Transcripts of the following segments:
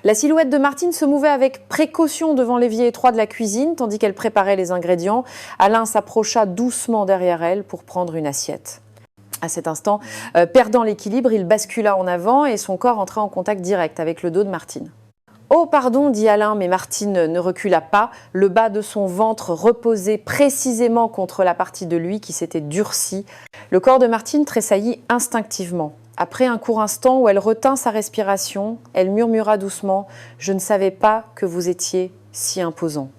La silhouette de Martine se mouvait avec précaution devant l'évier étroit de la cuisine, tandis qu'elle préparait les ingrédients. Alain s'approcha doucement derrière elle pour prendre une assiette. À cet instant, perdant l'équilibre, il bascula en avant et son corps entra en contact direct avec le dos de Martine. « Oh, pardon », dit Alain, mais Martine ne recula pas. Le bas de son ventre reposait précisément contre la partie de lui qui s'était durcie. Le corps de Martine tressaillit instinctivement. Après un court instant où elle retint sa respiration, elle murmura doucement « Je ne savais pas que vous étiez si imposant ».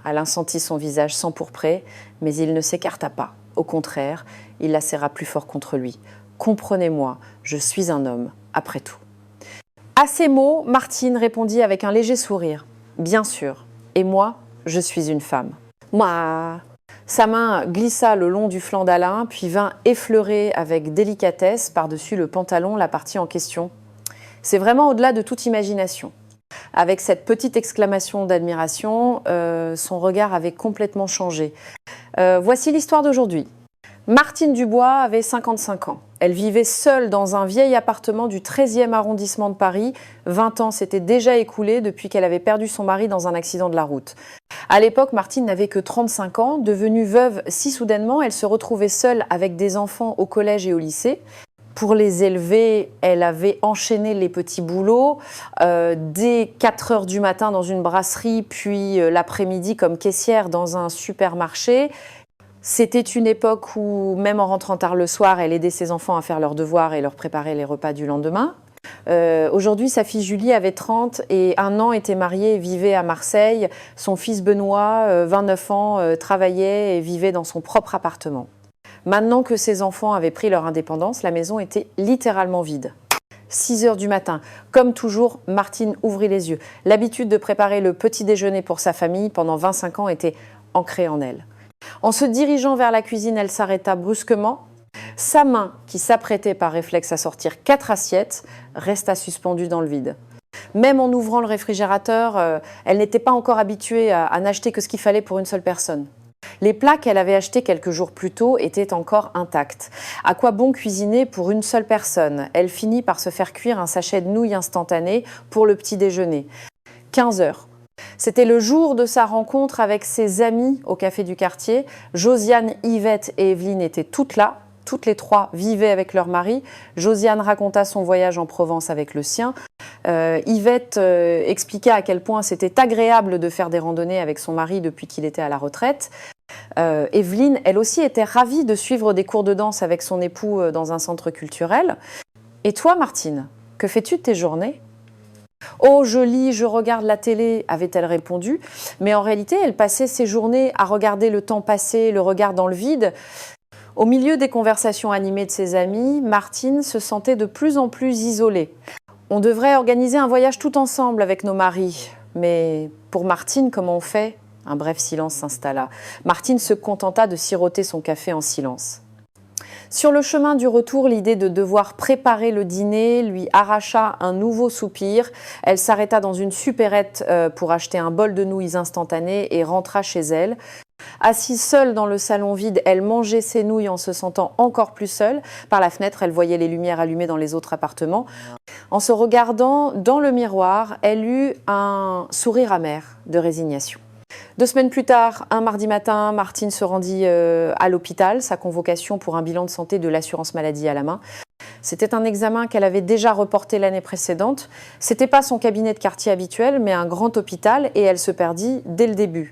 Alain sentit son visage s'empourprer, mais il ne s'écarta pas. Au contraire, il la serra plus fort contre lui. « Comprenez-moi, je suis un homme, après tout. » À ces mots, Martine répondit avec un léger sourire. « Bien sûr, et moi, je suis une femme. » Moi. Sa main glissa le long du flanc d'Alain, puis vint effleurer avec délicatesse par-dessus le pantalon la partie en question. C'est vraiment au-delà de toute imagination. Avec cette petite exclamation d'admiration, son regard avait complètement changé. Voici l'histoire d'aujourd'hui. Martine Dubois avait 55 ans. Elle vivait seule dans un vieil appartement du 13e arrondissement de Paris. 20 ans s'étaient déjà écoulés depuis qu'elle avait perdu son mari dans un accident de la route. À l'époque, Martine n'avait que 35 ans. Devenue veuve si soudainement, elle se retrouvait seule avec des enfants au collège et au lycée. Pour les élever, elle avait enchaîné les petits boulots dès 4 heures du matin dans une brasserie, puis l'après-midi comme caissière dans un supermarché. C'était une époque où, même en rentrant tard le soir, elle aidait ses enfants à faire leurs devoirs et leur préparer les repas du lendemain. Aujourd'hui, sa fille Julie avait 30 et 1 an, était mariée et vivait à Marseille. Son fils Benoît, 29 ans, travaillait et vivait dans son propre appartement. Maintenant que ses enfants avaient pris leur indépendance, la maison était littéralement vide. 6 heures du matin, comme toujours, Martine ouvrit les yeux. L'habitude de préparer le petit déjeuner pour sa famille pendant 25 ans était ancrée en elle. En se dirigeant vers la cuisine, elle s'arrêta brusquement. Sa main, qui s'apprêtait par réflexe à sortir 4 assiettes, resta suspendue dans le vide. Même en ouvrant le réfrigérateur, elle n'était pas encore habituée à n'acheter que ce qu'il fallait pour une seule personne. Les plats qu'elle avait achetés quelques jours plus tôt étaient encore intacts. À quoi bon cuisiner pour une seule personne? Elle finit par se faire cuire un sachet de nouilles instantanées pour le petit déjeuner. 15 heures. C'était le jour de sa rencontre avec ses amies au café du quartier. Josiane, Yvette et Evelyne étaient toutes là. Toutes les 3 vivaient avec leur mari. Josiane raconta son voyage en Provence avec le sien. Yvette expliqua à quel point c'était agréable de faire des randonnées avec son mari depuis qu'il était à la retraite. Evelyne, elle aussi, était ravie de suivre des cours de danse avec son époux dans un centre culturel. « Et toi, Martine, que fais-tu de tes journées ?»« Oh, je lis, je regarde la télé », avait-elle répondu. Mais en réalité, elle passait ses journées à regarder le temps passer, le regard dans le vide. Au milieu des conversations animées de ses amis, Martine se sentait de plus en plus isolée. On devrait organiser un voyage tout ensemble avec nos maris. Mais pour Martine, comment on fait ? Un bref silence s'installa. Martine se contenta de siroter son café en silence. Sur le chemin du retour, l'idée de devoir préparer le dîner lui arracha un nouveau soupir. Elle s'arrêta dans une supérette pour acheter un bol de nouilles instantanées et rentra chez elle. Assise seule dans le salon vide, elle mangeait ses nouilles en se sentant encore plus seule. Par la fenêtre, elle voyait les lumières allumées dans les autres appartements. En se regardant dans le miroir, elle eut un sourire amer de résignation. 2 semaines plus tard, un mardi matin, Martine se rendit à l'hôpital, sa convocation pour un bilan de santé de l'assurance maladie à la main. C'était un examen qu'elle avait déjà reporté l'année précédente. C'était pas son cabinet de quartier habituel, mais un grand hôpital, et elle se perdit dès le début.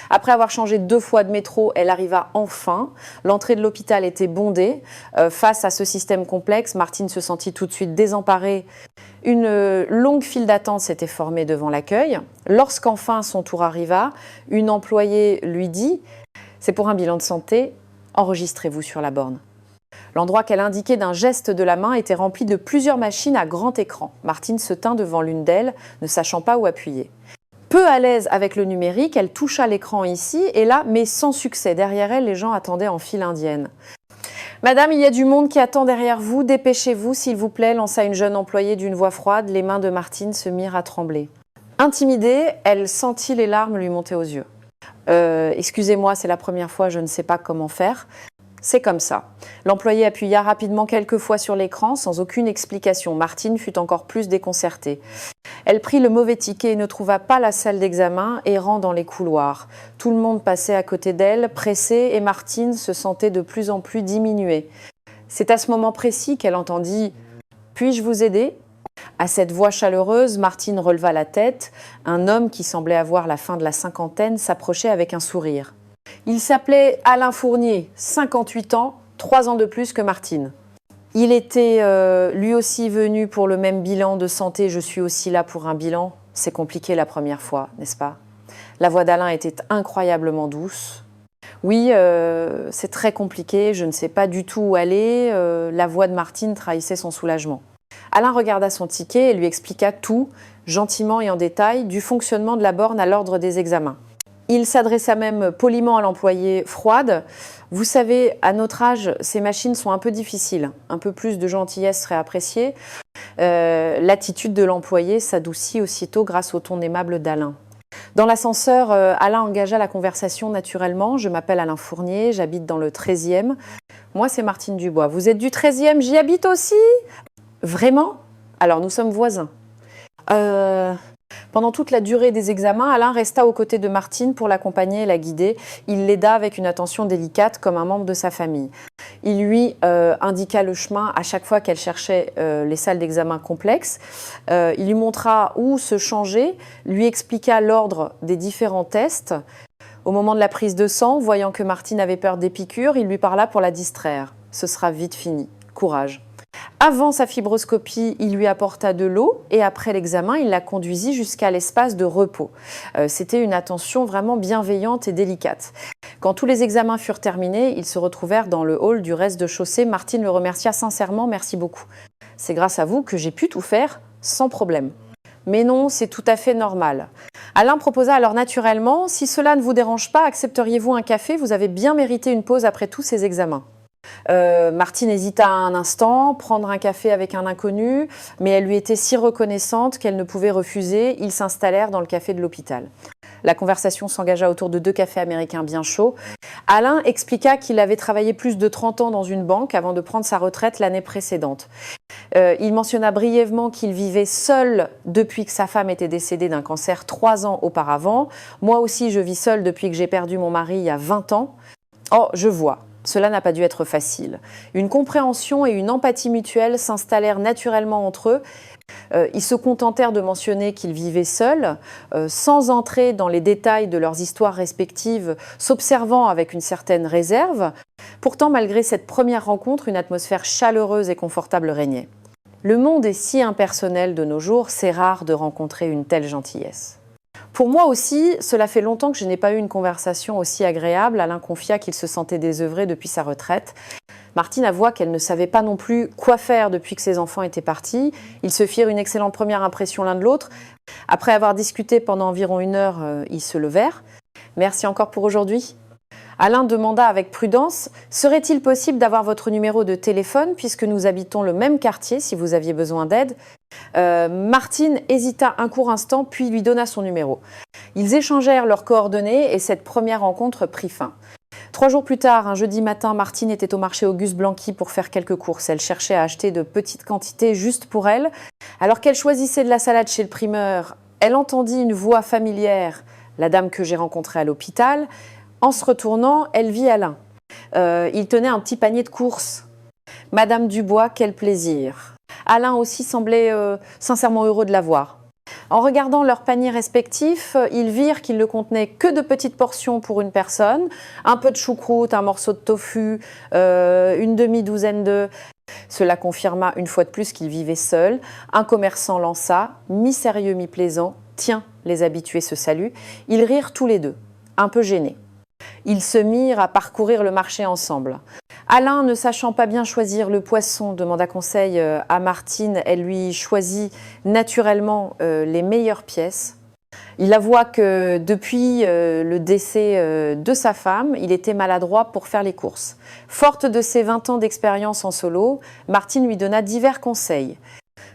Après avoir changé 2 fois de métro, elle arriva enfin. L'entrée de l'hôpital était bondée. Face à ce système complexe, Martine se sentit tout de suite désemparée. Une longue file d'attente s'était formée devant l'accueil. Lorsqu'enfin son tour arriva, une employée lui dit « C'est pour un bilan de santé, enregistrez-vous sur la borne ». L'endroit qu'elle indiquait d'un geste de la main était rempli de plusieurs machines à grand écran. Martine se tint devant l'une d'elles, ne sachant pas où appuyer. Peu à l'aise avec le numérique, elle toucha l'écran ici et là, mais sans succès. Derrière elle, les gens attendaient en file indienne. « Madame, il y a du monde qui attend derrière vous, dépêchez-vous, s'il vous plaît », lança une jeune employée d'une voix froide. Les mains de Martine se mirent à trembler. Intimidée, elle sentit les larmes lui monter aux yeux. Excusez-moi, c'est la première fois, je ne sais pas comment faire. » C'est comme ça. L'employé appuya rapidement quelques fois sur l'écran sans aucune explication. Martine fut encore plus déconcertée. Elle prit le mauvais ticket et ne trouva pas la salle d'examen, errant dans les couloirs. Tout le monde passait à côté d'elle, pressé, et Martine se sentait de plus en plus diminuée. C'est à ce moment précis qu'elle entendit « Puis-je vous aider ?» À cette voix chaleureuse, Martine releva la tête. Un homme qui semblait avoir la fin de la cinquantaine s'approchait avec un sourire. Il s'appelait Alain Fournier, 58 ans, 3 ans de plus que Martine. Il était lui aussi venu pour le même bilan de santé. Je suis aussi là pour un bilan. C'est compliqué la première fois, n'est-ce pas? La voix d'Alain était incroyablement douce. Oui, c'est très compliqué, je ne sais pas du tout où aller. La voix de Martine trahissait son soulagement. Alain regarda son ticket et lui expliqua tout, gentiment et en détail, du fonctionnement de la borne à l'ordre des examens. Il s'adressa même poliment à l'employé froide. Vous savez, à notre âge, ces machines sont un peu difficiles. Un peu plus de gentillesse serait appréciée. L'attitude de l'employé s'adoucit aussitôt grâce au ton aimable d'Alain. Dans l'ascenseur, Alain engagea la conversation naturellement. Je m'appelle Alain Fournier, j'habite dans le 13e. Moi, c'est Martine Dubois. Vous êtes du 13e, j'y habite aussi? Vraiment? Alors, nous sommes voisins. Pendant toute la durée des examens, Alain resta aux côtés de Martine pour l'accompagner et la guider. Il l'aida avec une attention délicate comme un membre de sa famille. Il lui indiqua le chemin à chaque fois qu'elle cherchait les salles d'examen complexes. Il lui montra où se changer, lui expliqua l'ordre des différents tests. Au moment de la prise de sang, voyant que Martine avait peur des piqûres, il lui parla pour la distraire. Ce sera vite fini. Courage. Avant sa fibroscopie, il lui apporta de l'eau et après l'examen, il la conduisit jusqu'à l'espace de repos. C'était une attention vraiment bienveillante et délicate. Quand tous les examens furent terminés, ils se retrouvèrent dans le hall du rez-de-chaussée. Martine le remercia sincèrement, merci beaucoup. C'est grâce à vous que j'ai pu tout faire sans problème. Mais non, c'est tout à fait normal. Alain proposa alors naturellement, si cela ne vous dérange pas, accepteriez-vous un café? Vous avez bien mérité une pause après tous ces examens. Martine hésita un instant, prendre un café avec un inconnu, mais elle lui était si reconnaissante qu'elle ne pouvait refuser. Ils s'installèrent dans le café de l'hôpital. La conversation s'engagea autour de 2 cafés américains bien chauds. Alain expliqua qu'il avait travaillé plus de 30 ans dans une banque avant de prendre sa retraite l'année précédente. Il mentionna brièvement qu'il vivait seul depuis que sa femme était décédée d'un cancer 3 ans auparavant. Moi aussi, je vis seule depuis que j'ai perdu mon mari il y a 20 ans. Oh, je vois. Cela n'a pas dû être facile. Une compréhension et une empathie mutuelle s'installèrent naturellement entre eux. Ils se contentèrent de mentionner qu'ils vivaient seuls, sans entrer dans les détails de leurs histoires respectives, s'observant avec une certaine réserve. Pourtant, malgré cette première rencontre, une atmosphère chaleureuse et confortable régnait. Le monde est si impersonnel de nos jours, c'est rare de rencontrer une telle gentillesse. Pour moi aussi, cela fait longtemps que je n'ai pas eu une conversation aussi agréable. Alain confia qu'il se sentait désœuvré depuis sa retraite. Martine avoua qu'elle ne savait pas non plus quoi faire depuis que ses enfants étaient partis. Ils se firent une excellente première impression l'un de l'autre. Après avoir discuté pendant environ 1 heure, ils se levèrent. « Merci encore pour aujourd'hui ». Alain demanda avec prudence « Serait-il possible d'avoir votre numéro de téléphone puisque nous habitons le même quartier si vous aviez besoin d'aide ?» Martine hésita un court instant puis lui donna son numéro. Ils échangèrent leurs coordonnées et cette première rencontre prit fin. 3 jours plus tard, un jeudi matin, Martine était au marché Auguste Blanqui pour faire quelques courses. Elle cherchait à acheter de petites quantités juste pour elle. Alors qu'elle choisissait de la salade chez le primeur, elle entendit une voix familière, la dame que j'ai rencontrée à l'hôpital. En se retournant, elle vit Alain. Il tenait un petit panier de courses. « Madame Dubois, quel plaisir !» Alain aussi semblait sincèrement heureux de la voir. En regardant leurs paniers respectifs, ils virent qu'ils ne contenaient que de petites portions pour une personne, un peu de choucroute, un morceau de tofu, une demi-douzaine d'œufs. Cela confirma une fois de plus qu'ils vivaient seuls. Un commerçant lança, mi-sérieux, mi-plaisant, « Tiens, les habitués se saluent ». Ils rirent tous les deux, un peu gênés. Ils se mirent à parcourir le marché ensemble. Alain, ne sachant pas bien choisir le poisson, demanda conseil à Martine. Elle lui choisit naturellement les meilleures pièces. Il avoua que depuis le décès de sa femme, il était maladroit pour faire les courses. Forte de ses 20 ans d'expérience en solo, Martine lui donna divers conseils.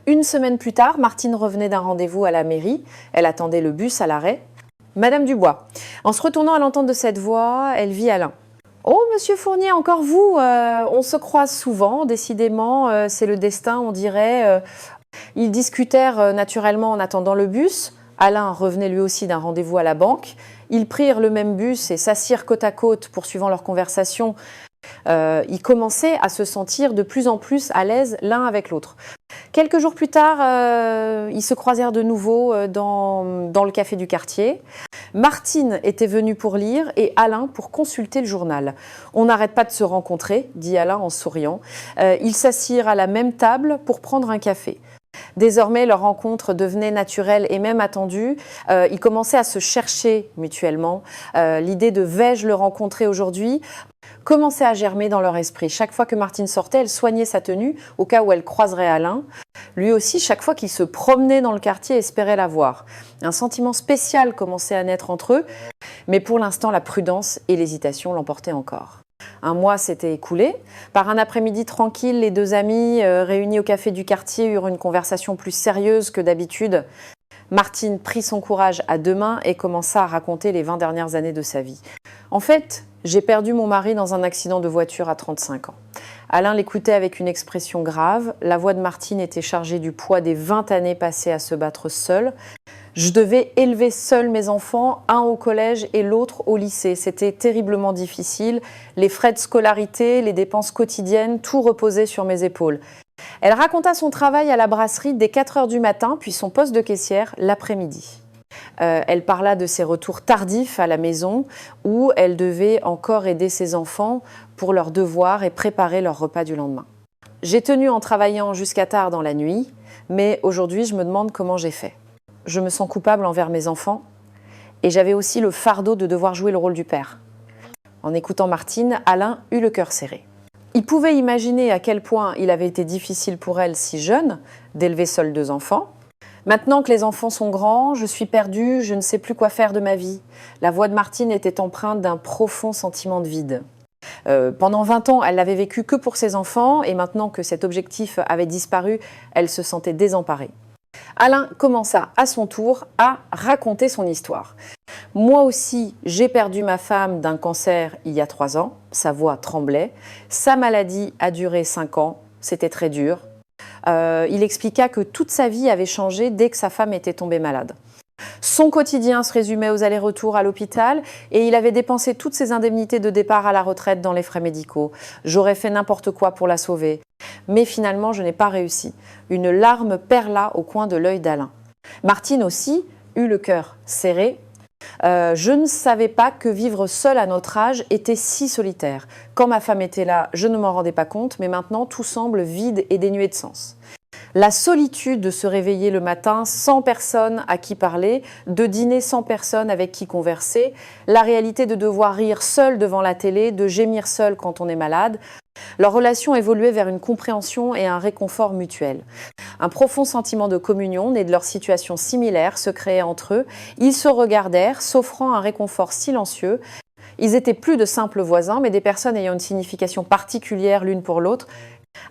1 semaine plus tard, Martine revenait d'un rendez-vous à la mairie. Elle attendait le bus à l'arrêt. Madame Dubois. En se retournant à l'entente de cette voix, elle vit Alain. Oh, monsieur Fournier, encore vous, on se croise souvent, décidément, c'est le destin, on dirait. Ils discutèrent naturellement en attendant le bus. Alain revenait lui aussi d'un rendez-vous à la banque. Ils prirent le même bus et s'assirent côte à côte, poursuivant leur conversation. Ils commençaient à se sentir de plus en plus à l'aise l'un avec l'autre. Quelques jours plus tard, ils se croisèrent de nouveau dans le café du quartier. Martine était venue pour lire et Alain pour consulter le journal. « On n'arrête pas de se rencontrer », dit Alain en souriant. Ils s'assirent à la même table pour prendre un café. Désormais, leur rencontre devenait naturelle et même attendue. Ils commençaient à se chercher mutuellement. L'idée de « vais-je le rencontrer aujourd'hui ?» commençait à germer dans leur esprit. Chaque fois que Martine sortait, elle soignait sa tenue au cas où elle croiserait Alain. Lui aussi, chaque fois qu'il se promenait dans le quartier, espérait la voir. Un sentiment spécial commençait à naître entre eux, mais pour l'instant, la prudence et l'hésitation l'emportaient encore. Un mois s'était écoulé. Par un après-midi tranquille, les deux amis réunis au café du quartier eurent une conversation plus sérieuse que d'habitude. Martine prit son courage à deux mains et commença à raconter les 20 dernières années de sa vie. « En fait, j'ai perdu mon mari dans un accident de voiture à 35 ans. » Alain l'écoutait avec une expression grave. La voix de Martine était chargée du poids des 20 années passées à se battre seule. « Je devais élever seule mes enfants, un au collège et l'autre au lycée. C'était terriblement difficile. Les frais de scolarité, les dépenses quotidiennes, tout reposait sur mes épaules. » Elle raconta son travail à la brasserie dès 4 heures du matin, puis son poste de caissière l'après-midi. Elle parla de ses retours tardifs à la maison où elle devait encore aider ses enfants pour leurs devoirs et préparer leur repas du lendemain. « J'ai tenu en travaillant jusqu'à tard dans la nuit, mais aujourd'hui je me demande comment j'ai fait. Je me sens coupable envers mes enfants et j'avais aussi le fardeau de devoir jouer le rôle du père. » En écoutant Martine, Alain eut le cœur serré. Il pouvait imaginer à quel point il avait été difficile pour elle, si jeune, d'élever seule 2 enfants. « Maintenant que les enfants sont grands, je suis perdue, je ne sais plus quoi faire de ma vie. » La voix de Martine était empreinte d'un profond sentiment de vide. Pendant 20 ans, elle n'avait vécu que pour ses enfants et maintenant que cet objectif avait disparu, elle se sentait désemparée. Alain commença à son tour à raconter son histoire. « Moi aussi, j'ai perdu ma femme d'un cancer il y a 3 ans. » Sa voix tremblait. Sa maladie a duré 5 ans. C'était très dur. Il expliqua que toute sa vie avait changé dès que sa femme était tombée malade. Son quotidien se résumait aux allers-retours à l'hôpital et il avait dépensé toutes ses indemnités de départ à la retraite dans les frais médicaux. « J'aurais fait n'importe quoi pour la sauver. Mais finalement, je n'ai pas réussi. » Une larme perla au coin de l'œil d'Alain. Martine aussi eut le cœur serré. Je ne savais pas que vivre seule à notre âge était si solitaire. Quand ma femme était là, je ne m'en rendais pas compte, mais maintenant tout semble vide et dénué de sens. La solitude de se réveiller le matin sans personne à qui parler, de dîner sans personne avec qui converser, la réalité de devoir rire seul devant la télé, de gémir seul quand on est malade. Leur relation évoluait vers une compréhension et un réconfort mutuel. Un profond sentiment de communion, né de leur situation similaire, se créait entre eux. Ils se regardèrent, s'offrant un réconfort silencieux. Ils étaient plus de simples voisins, mais des personnes ayant une signification particulière l'une pour l'autre.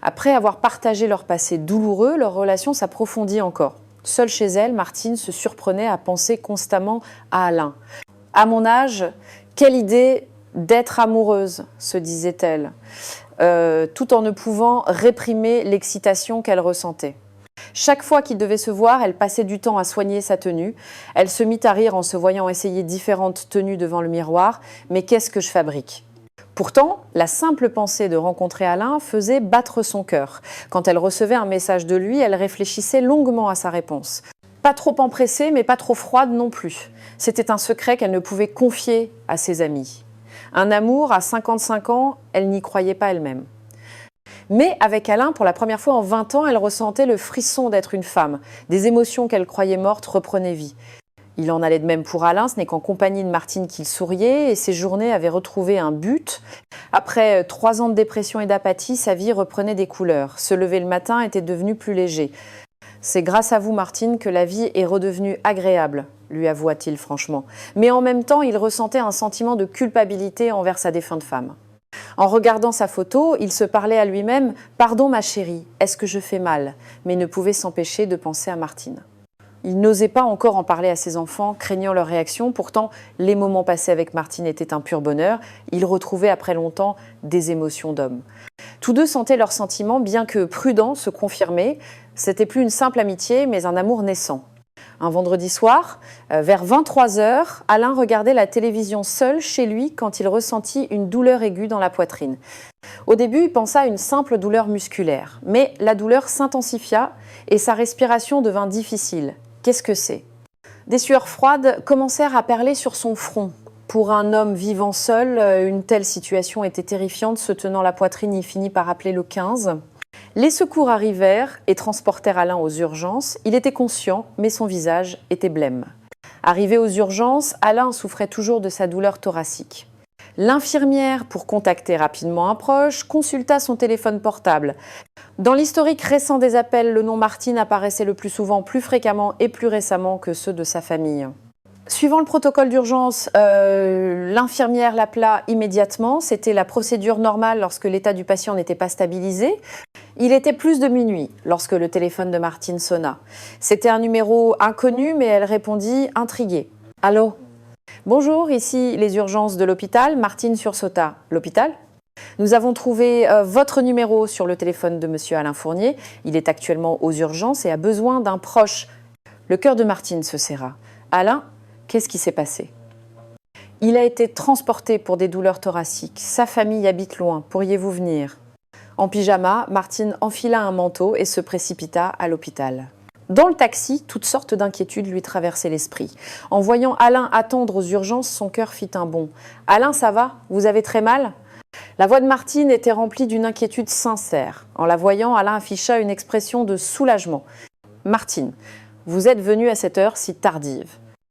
Après avoir partagé leur passé douloureux, leur relation s'approfondit encore. Seule chez elle, Martine se surprenait à penser constamment à Alain. « À mon âge, quelle idée d'être amoureuse !» se disait-elle, tout en ne pouvant réprimer l'excitation qu'elle ressentait. Chaque fois qu'ils devaient se voir, elle passait du temps à soigner sa tenue. Elle se mit à rire en se voyant essayer différentes tenues devant le miroir. « Mais qu'est-ce que je fabrique ?» Pourtant, la simple pensée de rencontrer Alain faisait battre son cœur. Quand elle recevait un message de lui, elle réfléchissait longuement à sa réponse. Pas trop empressée, mais pas trop froide non plus. C'était un secret qu'elle ne pouvait confier à ses amis. Un amour à 55 ans, elle n'y croyait pas elle-même. Mais avec Alain, pour la première fois en 20 ans, elle ressentait le frisson d'être une femme. Des émotions qu'elle croyait mortes reprenaient vie. Il en allait de même pour Alain, ce n'est qu'en compagnie de Martine qu'il souriait et ses journées avaient retrouvé un but. Après 3 ans de dépression et d'apathie, sa vie reprenait des couleurs. Se lever le matin était devenu plus léger. « C'est grâce à vous, Martine, que la vie est redevenue agréable », lui avoua-t-il franchement. Mais en même temps, il ressentait un sentiment de culpabilité envers sa défunte femme. En regardant sa photo, il se parlait à lui-même « Pardon ma chérie, est-ce que je fais mal ?» mais ne pouvait s'empêcher de penser à Martine. Il n'osait pas encore en parler à ses enfants, craignant leur réaction. Pourtant, les moments passés avec Martine étaient un pur bonheur. Ils retrouvaient après longtemps des émotions d'hommes. Tous deux sentaient leurs sentiments, bien que prudents, se confirmer. C'était plus une simple amitié, mais un amour naissant. Un vendredi soir, vers 23 h, Alain regardait la télévision seul chez lui quand il ressentit une douleur aiguë dans la poitrine. Au début, il pensa à une simple douleur musculaire, mais la douleur s'intensifia et sa respiration devint difficile. Qu'est-ce que c'est ? Des sueurs froides commencèrent à perler sur son front. Pour un homme vivant seul, une telle situation était terrifiante. Se tenant la poitrine, il finit par appeler le 15. Les secours arrivèrent et transportèrent Alain aux urgences. Il était conscient, mais son visage était blême. Arrivé aux urgences, Alain souffrait toujours de sa douleur thoracique. L'infirmière, pour contacter rapidement un proche, consulta son téléphone portable. Dans l'historique récent des appels, le nom Martine apparaissait le plus souvent, plus fréquemment et plus récemment que ceux de sa famille. Suivant le protocole d'urgence, l'infirmière l'appela immédiatement. C'était la procédure normale lorsque l'état du patient n'était pas stabilisé. Il était plus de minuit lorsque le téléphone de Martine sonna. C'était un numéro inconnu, mais elle répondit intriguée. « Allô ? Bonjour, ici les urgences de l'hôpital. » Martine sursauta. « L'hôpital ? Nous avons trouvé votre numéro sur le téléphone de monsieur Alain Fournier. Il est actuellement aux urgences et a besoin d'un proche. » Le cœur de Martine se serra. « Alain ? Qu'est-ce qui s'est passé ? » Il a été transporté pour des douleurs thoraciques. Sa famille habite loin. Pourriez-vous venir ? En pyjama, Martine enfila un manteau et se précipita à l'hôpital. Dans le taxi, toutes sortes d'inquiétudes lui traversaient l'esprit. En voyant Alain attendre aux urgences, son cœur fit un bond. « Alain, ça va ? Vous avez très mal ?» La voix de Martine était remplie d'une inquiétude sincère. En la voyant, Alain afficha une expression de soulagement. « Martine, vous êtes venue à cette heure si tardive.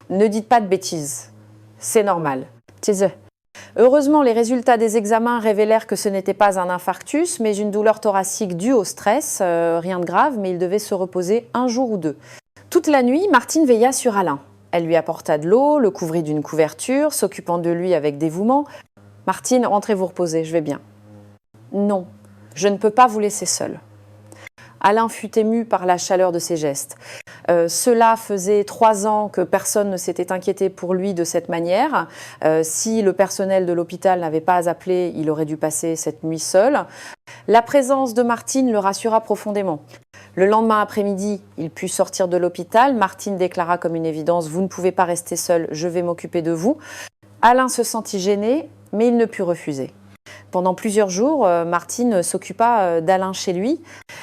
Ne dites pas de bêtises. C'est normal. Taisez. » Heureusement, les résultats des examens révélèrent que ce n'était pas un infarctus, mais une douleur thoracique due au stress. Rien de grave, mais il devait se reposer 1 jour ou 2. Toute la nuit, Martine veilla sur Alain. Elle lui apporta de l'eau, le couvrit d'une couverture, s'occupant de lui avec dévouement. « Martine, rentrez vous reposer, je vais bien. »« Non, je ne peux pas vous laisser seule. » Alain fut ému par la chaleur de ses gestes. Cela faisait 3 ans que personne ne s'était inquiété pour lui de cette manière. Si le personnel de l'hôpital n'avait pas appelé, il aurait dû passer cette nuit seul. La présence de Martine le rassura profondément. Le lendemain après-midi, il put sortir de l'hôpital. Martine déclara comme une évidence « Vous ne pouvez pas rester seul, je vais m'occuper de vous ». Alain se sentit gêné, mais il ne put refuser. Pendant plusieurs jours, Martine s'occupa d'Alain chez lui.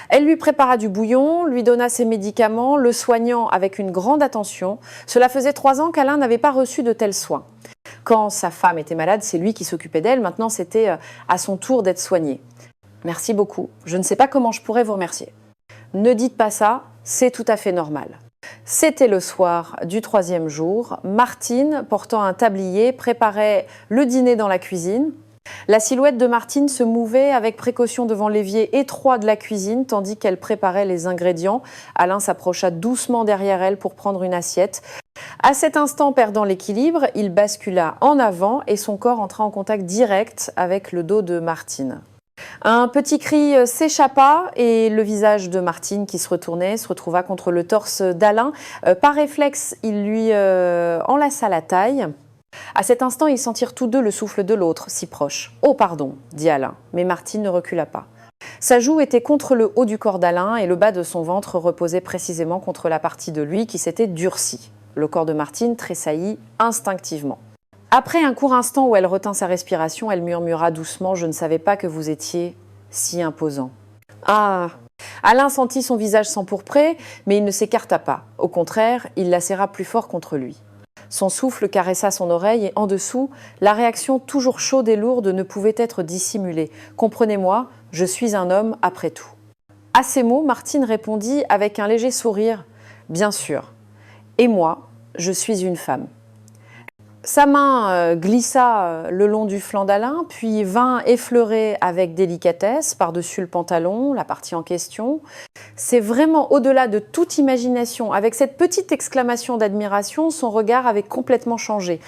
Elle lui prépara du bouillon, lui donna ses médicaments, le soignant avec une grande attention. Cela faisait 3 ans qu'Alain n'avait pas reçu de tels soins. Quand sa femme était malade, c'est lui qui s'occupait d'elle. Maintenant, c'était à son tour d'être soigné. « Merci beaucoup. Je ne sais pas comment je pourrais vous remercier. »« Ne dites pas ça, c'est tout à fait normal. » C'était le soir du 3e jour. Martine, portant un tablier, préparait le dîner dans la cuisine. La silhouette de Martine se mouvait avec précaution devant l'évier étroit de la cuisine, tandis qu'elle préparait les ingrédients. Alain s'approcha doucement derrière elle pour prendre une assiette. À cet instant, perdant l'équilibre, il bascula en avant et son corps entra en contact direct avec le dos de Martine. Un petit cri s'échappa et le visage de Martine, qui se retournait, se retrouva contre le torse d'Alain. Par réflexe, il lui enlaça la taille. À cet instant, ils sentirent tous deux le souffle de l'autre, si proche. « Oh, pardon !» dit Alain, mais Martine ne recula pas. Sa joue était contre le haut du corps d'Alain et le bas de son ventre reposait précisément contre la partie de lui qui s'était durcie. Le corps de Martine tressaillit instinctivement. Après un court instant où elle retint sa respiration, elle murmura doucement « Je ne savais pas que vous étiez si imposant. »« Ah !» Alain sentit son visage s'empourprer, mais il ne s'écarta pas. Au contraire, il la serra plus fort contre lui. Son souffle caressa son oreille et en dessous, la réaction toujours chaude et lourde ne pouvait être dissimulée. « Comprenez-moi, je suis un homme après tout. » À ces mots, Martine répondit avec un léger sourire « Bien sûr. Et moi, je suis une femme. » Sa main glissa le long du flanc d'Alain, puis vint effleurer avec délicatesse par-dessus le pantalon, la partie en question. C'est vraiment au-delà de toute imagination. Avec cette petite exclamation d'admiration, son regard avait complètement changé.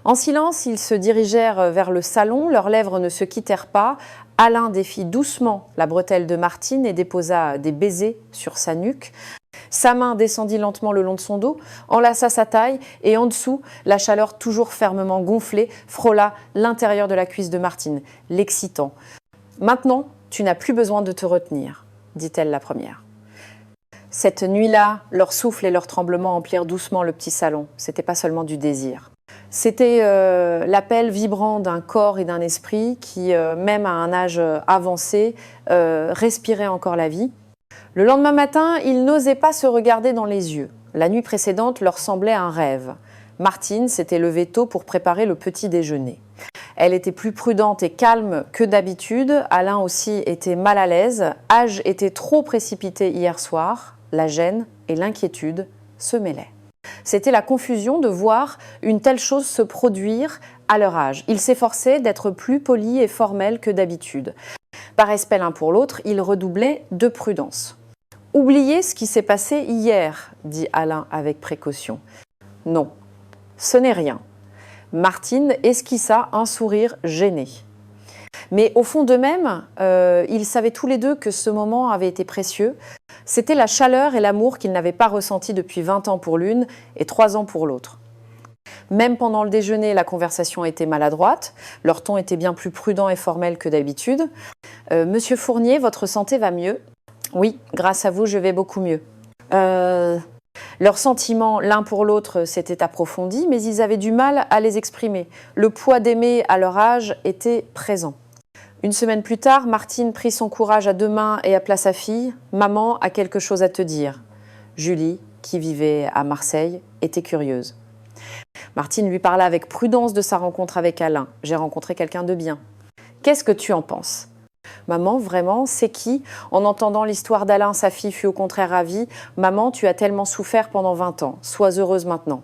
En silence, ils se dirigèrent vers le salon, leurs lèvres ne se quittèrent pas. Alain défit doucement la bretelle de Martine et déposa des baisers sur sa nuque. Sa main descendit lentement le long de son dos, enlaça sa taille et en dessous, la chaleur toujours fermement gonflée frôla l'intérieur de la cuisse de Martine, l'excitant. « Maintenant, tu n'as plus besoin de te retenir », dit-elle la première. Cette nuit-là, leur souffle et leur tremblement emplirent doucement le petit salon. C'était pas seulement du désir. C'était l'appel vibrant d'un corps et d'un esprit qui, même à un âge avancé, respirait encore la vie. Le lendemain matin, ils n'osaient pas se regarder dans les yeux. La nuit précédente leur semblait un rêve. Martine s'était levée tôt pour préparer le petit déjeuner. Elle était plus prudente et calme que d'habitude. Alain aussi était mal à l'aise. Age était trop précipité hier soir. La gêne et l'inquiétude se mêlaient. C'était la confusion de voir une telle chose se produire à leur âge. Ils s'efforçaient d'être plus polis et formels que d'habitude. Par respect l'un pour l'autre, ils redoublaient de prudence. « Oubliez ce qui s'est passé hier », dit Alain avec précaution. « Non, ce n'est rien. » Martine esquissa un sourire gêné. Mais au fond d'eux-mêmes, ils savaient tous les deux que ce moment avait été précieux. C'était la chaleur et l'amour qu'ils n'avaient pas ressentis depuis 20 ans pour l'une et 3 ans pour l'autre. Même pendant le déjeuner, la conversation était maladroite. Leur ton était bien plus prudent et formel que d'habitude. « Monsieur Fournier, votre santé va mieux ?»« Oui, grâce à vous, je vais beaucoup mieux. » Leurs sentiments l'un pour l'autre s'étaient approfondis, mais ils avaient du mal à les exprimer. Le poids d'aimer à leur âge était présent. Une semaine plus tard, Martine prit son courage à 2 mains et appela sa fille. « Maman a quelque chose à te dire. » Julie, qui vivait à Marseille, était curieuse. Martine lui parla avec prudence de sa rencontre avec Alain. « J'ai rencontré quelqu'un de bien. »« Qu'est-ce que tu en penses ?»« Maman, vraiment, c'est qui ?» En entendant l'histoire d'Alain, sa fille fut au contraire ravie. « Maman, tu as tellement souffert pendant 20 ans. Sois heureuse maintenant. »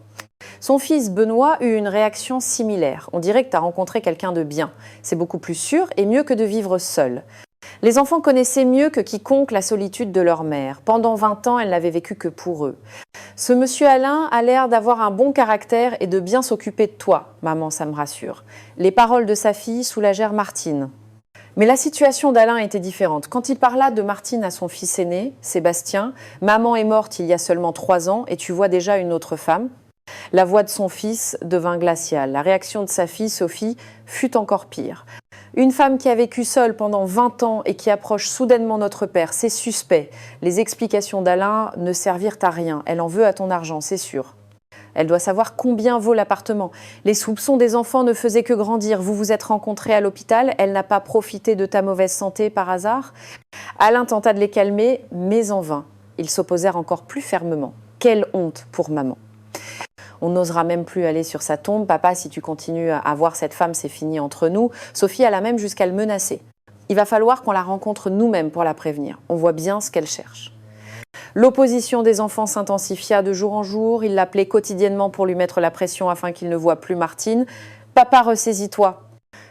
Son fils Benoît eut une réaction similaire. « On dirait que tu as rencontré quelqu'un de bien. C'est beaucoup plus sûr et mieux que de vivre seul. » Les enfants connaissaient mieux que quiconque la solitude de leur mère. Pendant 20 ans, elle n'avait vécu que pour eux. Ce monsieur Alain a l'air d'avoir un bon caractère et de bien s'occuper de toi, maman, ça me rassure. Les paroles de sa fille soulagèrent Martine. Mais la situation d'Alain était différente. Quand il parla de Martine à son fils aîné, Sébastien, « Maman est morte il y a seulement 3 ans et tu vois déjà une autre femme », la voix de son fils devint glaciale. La réaction de sa fille, Sophie, fut encore pire. Une femme qui a vécu seule pendant 20 ans et qui approche soudainement notre père, c'est suspect. Les explications d'Alain ne servirent à rien. Elle en veut à ton argent, c'est sûr. Elle doit savoir combien vaut l'appartement. Les soupçons des enfants ne faisaient que grandir. Vous vous êtes rencontrés à l'hôpital. Elle n'a pas profité de ta mauvaise santé par hasard. Alain tenta de les calmer, mais en vain. Ils s'opposèrent encore plus fermement. Quelle honte pour maman. On n'osera même plus aller sur sa tombe. Papa, si tu continues à voir cette femme, c'est fini entre nous. Sophie alla même jusqu'à le menacer. Il va falloir qu'on la rencontre nous-mêmes pour la prévenir. On voit bien ce qu'elle cherche. L'opposition des enfants s'intensifia de jour en jour. Il l'appelait quotidiennement pour lui mettre la pression afin qu'il ne voie plus Martine. « Papa, ressaisis-toi.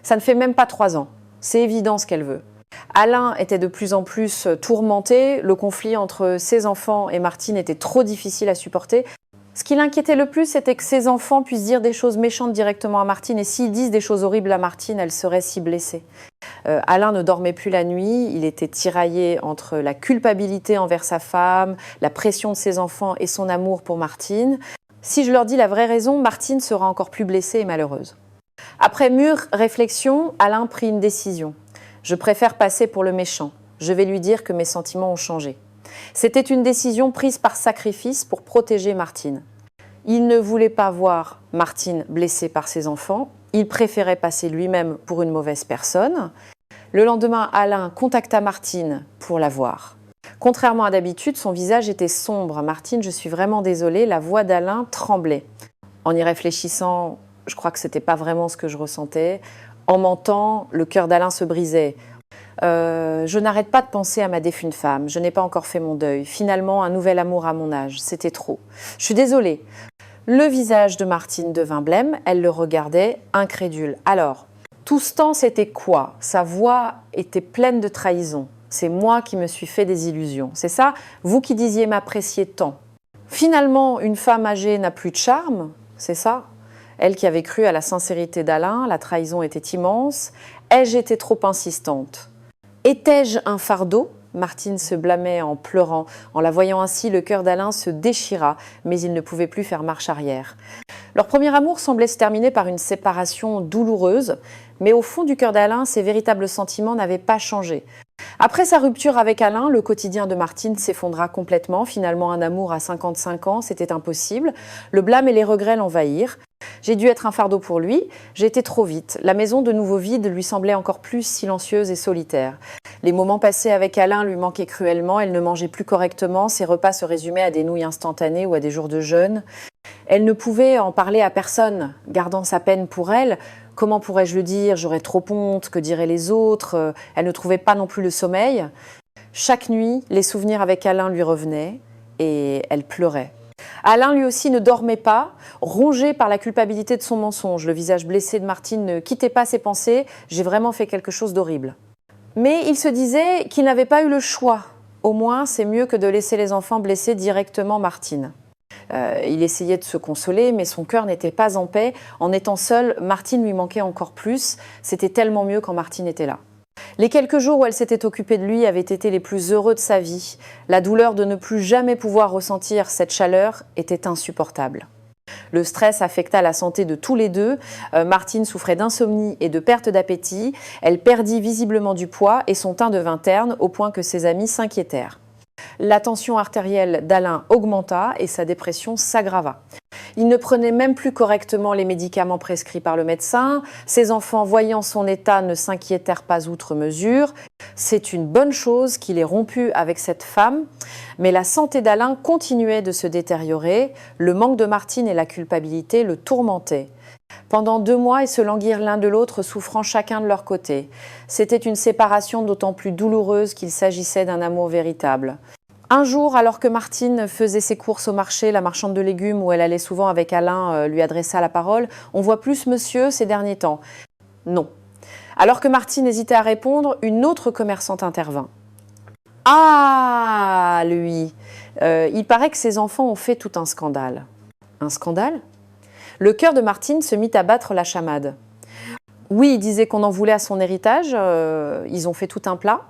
Ça ne fait même pas 3 ans. C'est évident ce qu'elle veut. » Alain était de plus en plus tourmenté. Le conflit entre ses enfants et Martine était trop difficile à supporter. Ce qui l'inquiétait le plus, c'était que ses enfants puissent dire des choses méchantes directement à Martine. Et s'ils disent des choses horribles à Martine, elle serait si blessée. Alain ne dormait plus la nuit. Il était tiraillé entre la culpabilité envers sa femme, la pression de ses enfants et son amour pour Martine. Si je leur dis la vraie raison, Martine sera encore plus blessée et malheureuse. Après mûre réflexion, Alain prit une décision. Je préfère passer pour le méchant. Je vais lui dire que mes sentiments ont changé. C'était une décision prise par sacrifice pour protéger Martine. Il ne voulait pas voir Martine blessée par ses enfants. Il préférait passer lui-même pour une mauvaise personne. Le lendemain, Alain contacta Martine pour la voir. Contrairement à d'habitude, son visage était sombre. « Martine, je suis vraiment désolée. » La voix d'Alain tremblait. En y réfléchissant, je crois que ce n'était pas vraiment ce que je ressentais. En mentant, le cœur d'Alain se brisait. Je n'arrête pas de penser à ma défunte femme. Je n'ai pas encore fait mon deuil. Finalement, un nouvel amour à mon âge. C'était trop. Je suis désolée. Le visage de Martine devint blême. Elle le regardait, incrédule. Alors, tout ce temps, c'était quoi? Sa voix était pleine de trahison. C'est moi qui me suis fait des illusions. C'est ça? Vous qui disiez m'apprécier tant. Finalement, une femme âgée n'a plus de charme. C'est ça? Elle qui avait cru à la sincérité d'Alain, la trahison était immense. Ai-je été trop insistante? Étais-je un fardeau? Martine se blâmait en pleurant. En la voyant ainsi, le cœur d'Alain se déchira, mais il ne pouvait plus faire marche arrière. Leur premier amour semblait se terminer par une séparation douloureuse, mais au fond du cœur d'Alain, ses véritables sentiments n'avaient pas changé. Après sa rupture avec Alain, le quotidien de Martine s'effondra complètement. Finalement, un amour à 55 ans, c'était impossible. Le blâme et les regrets l'envahirent. J'ai dû être un fardeau pour lui, j'ai été trop vite. La maison de nouveau vide lui semblait encore plus silencieuse et solitaire. Les moments passés avec Alain lui manquaient cruellement, elle ne mangeait plus correctement, ses repas se résumaient à des nouilles instantanées ou à des jours de jeûne. Elle ne pouvait en parler à personne, gardant sa peine pour elle. Comment pourrais-je le dire? J'aurais trop honte, que diraient les autres? Elle ne trouvait pas non plus le sommeil. Chaque nuit, les souvenirs avec Alain lui revenaient et elle pleurait. Alain, lui aussi, ne dormait pas, rongé par la culpabilité de son mensonge. Le visage blessé de Martine ne quittait pas ses pensées. J'ai vraiment fait quelque chose d'horrible. Mais il se disait qu'il n'avait pas eu le choix. Au moins, c'est mieux que de laisser les enfants blesser directement Martine. Il essayait de se consoler, mais son cœur n'était pas en paix. En étant seul, Martine lui manquait encore plus. C'était tellement mieux quand Martine était là. Les quelques jours où elle s'était occupée de lui avaient été les plus heureux de sa vie. La douleur de ne plus jamais pouvoir ressentir cette chaleur était insupportable. Le stress affecta la santé de tous les deux. Martine souffrait d'insomnie et de perte d'appétit. Elle perdit visiblement du poids et son teint devint terne au point que ses amis s'inquiétèrent. La tension artérielle d'Alain augmenta et sa dépression s'aggrava. Il ne prenait même plus correctement les médicaments prescrits par le médecin. Ses enfants, voyant son état, ne s'inquiétèrent pas outre mesure. C'est une bonne chose qu'il ait rompu avec cette femme, mais la santé d'Alain continuait de se détériorer. Le manque de Martine et la culpabilité le tourmentaient. Pendant 2 mois, ils se languirent l'un de l'autre, souffrant chacun de leur côté. C'était une séparation d'autant plus douloureuse qu'il s'agissait d'un amour véritable. Un jour, alors que Martine faisait ses courses au marché, la marchande de légumes où elle allait souvent avec Alain lui adressa la parole. « On voit plus monsieur ces derniers temps. » Non. Alors que Martine hésitait à répondre, une autre commerçante intervint. « Ah, lui, il paraît que ses enfants ont fait tout un scandale. » Un scandale ? Le cœur de Martine se mit à battre la chamade. Oui, il disait qu'on en voulait à son héritage, ils ont fait tout un plat.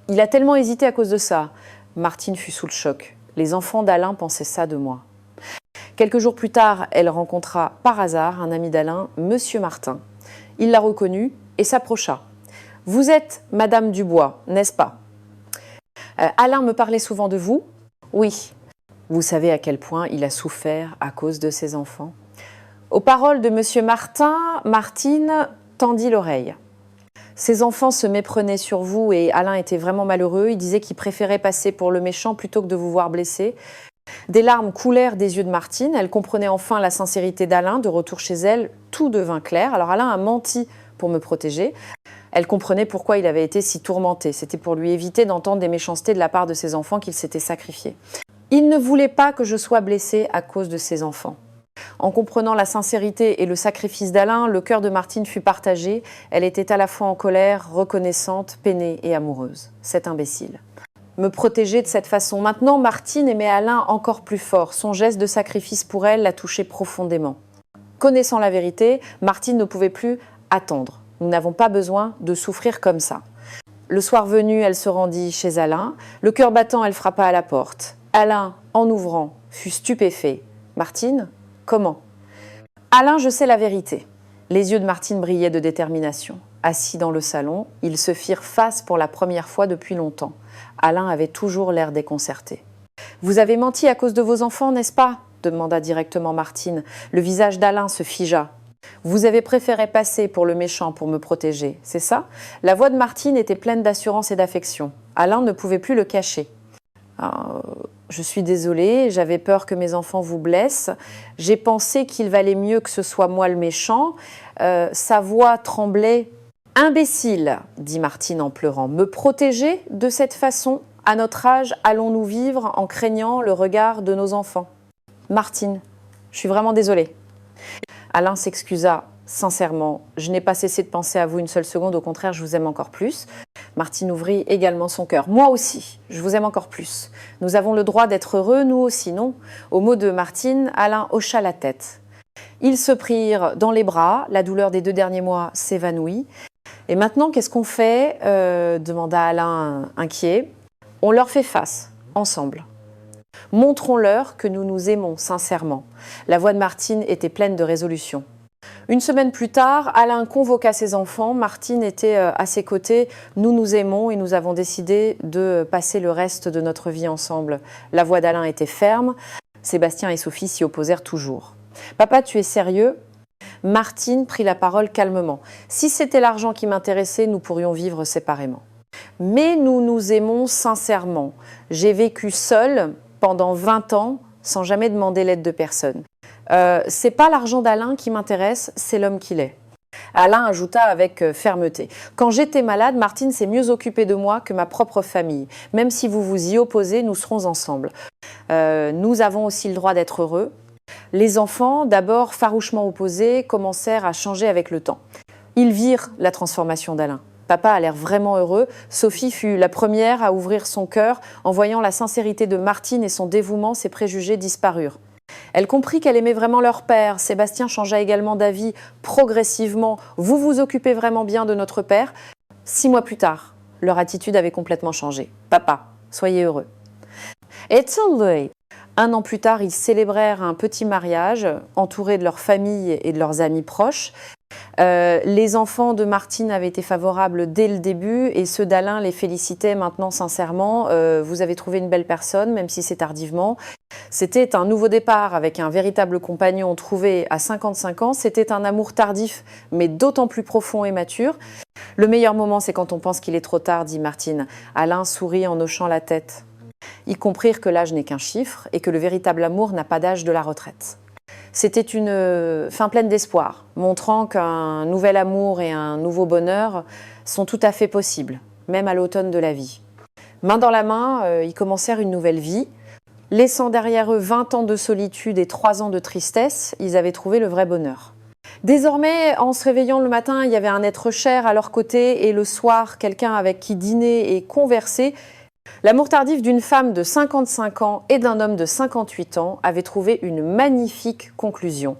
Il a tellement hésité à cause de ça. Martine fut sous le choc. Les enfants d'Alain pensaient ça de moi. Quelques jours plus tard, elle rencontra par hasard un ami d'Alain, Monsieur Martin. Il la reconnut et s'approcha. « Vous êtes Madame Dubois, n'est-ce pas ? Alain me parlait souvent de vous ? » ?»« Oui. » »« Vous savez à quel point il a souffert à cause de ses enfants ? » Aux paroles de Monsieur Martin, Martine tendit l'oreille. Ses enfants se méprenaient sur vous et Alain était vraiment malheureux. Il disait qu'il préférait passer pour le méchant plutôt que de vous voir blessé. Des larmes coulèrent des yeux de Martine. Elle comprenait enfin la sincérité d'Alain. De retour chez elle, tout devint clair. Alors Alain a menti pour me protéger. Elle comprenait pourquoi il avait été si tourmenté. C'était pour lui éviter d'entendre des méchancetés de la part de ses enfants qu'il s'était sacrifié. Il ne voulait pas que je sois blessée à cause de ses enfants. En comprenant la sincérité et le sacrifice d'Alain, le cœur de Martine fut partagé. Elle était à la fois en colère, reconnaissante, peinée et amoureuse. Cet imbécile. Me protéger de cette façon. Maintenant, Martine aimait Alain encore plus fort. Son geste de sacrifice pour elle la touchait profondément. Connaissant la vérité, Martine ne pouvait plus attendre. Nous n'avons pas besoin de souffrir comme ça. Le soir venu, elle se rendit chez Alain. Le cœur battant, elle frappa à la porte. Alain, en ouvrant, fut stupéfait. « Martine ? Comment ? » ?»« Alain, je sais la vérité. » Les yeux de Martine brillaient de détermination. Assis dans le salon, ils se firent face pour la première fois depuis longtemps. Alain avait toujours l'air déconcerté. « Vous avez menti à cause de vos enfants, n'est-ce pas ? » demanda directement Martine. Le visage d'Alain se figea. « Vous avez préféré passer pour le méchant pour me protéger, c'est ça ?» La voix de Martine était pleine d'assurance et d'affection. Alain ne pouvait plus le cacher. Je suis désolée, j'avais peur que mes enfants vous blessent. J'ai pensé qu'il valait mieux que ce soit moi le méchant. » Sa voix tremblait. « Imbécile, » dit Martine en pleurant. « Me protéger de cette façon ? À notre âge, allons-nous vivre en craignant le regard de nos enfants ? » « Martine, je suis vraiment désolée. » Alain s'excusa sincèrement. « Je n'ai pas cessé de penser à vous une seule seconde, au contraire, je vous aime encore plus. » Martine ouvrit également son cœur. « Moi aussi, je vous aime encore plus. Nous avons le droit d'être heureux, nous aussi, non ?» Au mot de Martine, Alain hocha la tête. Ils se prirent dans les bras, la douleur des 2 derniers mois s'évanouit. « Et maintenant, qu'est-ce qu'on fait ?» demanda Alain inquiet. « On leur fait face, ensemble. Montrons-leur que nous nous aimons sincèrement. La voix de Martine était pleine de résolution. Une semaine plus tard, Alain convoqua ses enfants. Martine était à ses côtés. Nous nous aimons et nous avons décidé de passer le reste de notre vie ensemble. La voix d'Alain était ferme. Sébastien et Sophie s'y opposèrent toujours. « Papa, tu es sérieux ?» Martine prit la parole calmement. « Si c'était l'argent qui m'intéressait, nous pourrions vivre séparément. Mais nous nous aimons sincèrement. J'ai vécu seule pendant 20 ans sans jamais demander l'aide de personne. C'est pas l'argent d'Alain qui m'intéresse, c'est l'homme qu'il est. » Alain ajouta avec fermeté. « Quand j'étais malade, Martine s'est mieux occupée de moi que ma propre famille. Même si vous vous y opposez, nous serons ensemble. Nous avons aussi le droit d'être heureux. » Les enfants, d'abord farouchement opposés, commencèrent à changer avec le temps. Ils virent la transformation d'Alain. Papa a l'air vraiment heureux. Sophie fut la première à ouvrir son cœur. En voyant la sincérité de Martine et son dévouement, ses préjugés disparurent. Elle comprit qu'elle aimait vraiment leur père. Sébastien changea également d'avis progressivement. « Vous vous occupez vraiment bien de notre père ?» 6 mois plus tard, leur attitude avait complètement changé. « Papa, soyez heureux. » It's a late. 1 an plus tard, ils célébrèrent un petit mariage, entourés de leur famille et de leurs amis proches. Les enfants de Martine avaient été favorables dès le début et ceux d'Alain les félicitaient maintenant sincèrement. Vous avez trouvé une belle personne, même si c'est tardivement. C'était un nouveau départ avec un véritable compagnon trouvé à 55 ans. C'était un amour tardif, mais d'autant plus profond et mature. Le meilleur moment, c'est quand on pense qu'il est trop tard, dit Martine. Alain sourit en hochant la tête. Ils comprirent que l'âge n'est qu'un chiffre et que le véritable amour n'a pas d'âge de la retraite. C'était une fin pleine d'espoir, montrant qu'un nouvel amour et un nouveau bonheur sont tout à fait possibles, même à l'automne de la vie. Main dans la main, ils commencèrent une nouvelle vie. Laissant derrière eux 20 ans de solitude et 3 ans de tristesse, ils avaient trouvé le vrai bonheur. Désormais, en se réveillant le matin, il y avait un être cher à leur côté et le soir, quelqu'un avec qui dîner et converser. L'amour tardif d'une femme de 55 ans et d'un homme de 58 ans avait trouvé une magnifique conclusion.